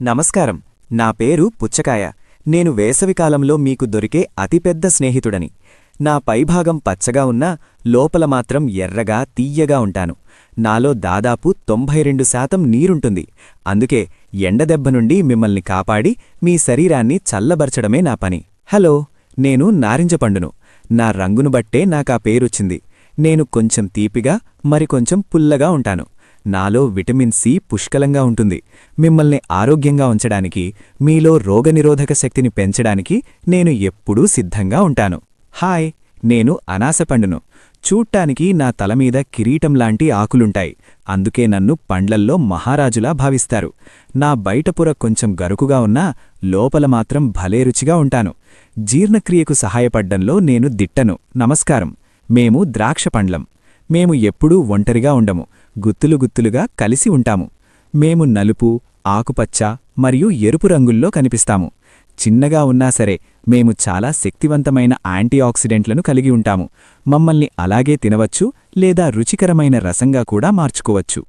నమస్కారం. నా పేరు పుచ్చకాయ. నేను వేసవికాలంలో మీకు దొరికే అతిపెద్ద స్నేహితుడని. నా పైభాగం పచ్చగా ఉన్నా లోపల మాత్రం ఎర్రగా తీయగా ఉంటాను. నాలో దాదాపు 92% నీరుంటుంది. అందుకే ఎండదెబ్బ నుండి మిమ్మల్ని కాపాడి మీ శరీరాన్ని చల్లబరచడమే నా పని. హలో, నేను నారింజపండును. నా రంగును బట్టే నాకా పేరొచ్చింది. నేను కొంచెం తీపిగా మరికొంచెం పుల్లగా ఉంటాను. నాలో విటమిన్ సి పుష్కలంగా ఉంటుంది. మిమ్మల్ని ఆరోగ్యంగా ఉంచడానికి, మీలో రోగనిరోధక శక్తిని పెంచడానికి నేను ఎప్పుడూ సిద్ధంగా ఉంటాను. హాయ్, నేను అనాసపండును. చూడ్డానికి నా తలమీద కిరీటంలాంటి ఆకులుంటాయి. అందుకే నన్ను పండ్లల్లో మహారాజులా భావిస్తారు. నా బయటపుర కొంచెం గరుకుగా ఉన్నా లోపల మాత్రం భలే రుచిగా ఉంటాను. జీర్ణక్రియకు సహాయపడ్డంలో నేను దిట్టను. నమస్కారం. మేము ద్రాక్ష పండ్లం. మేము ఎప్పుడూ ఒంటరిగా ఉండము, గుత్తులు గుత్తులుగా కలిసి ఉంటాము. మేము నలుపు, ఆకుపచ్చ మరియు ఎరుపు రంగుల్లో కనిపిస్తాము. చిన్నగా ఉన్నా సరే మేము చాలా శక్తివంతమైన యాంటీఆక్సిడెంట్లను కలిగి ఉంటాము. మమ్మల్ని అలాగే తినవచ్చు లేదా రుచికరమైన రసంగా కూడా మార్చుకోవచ్చు.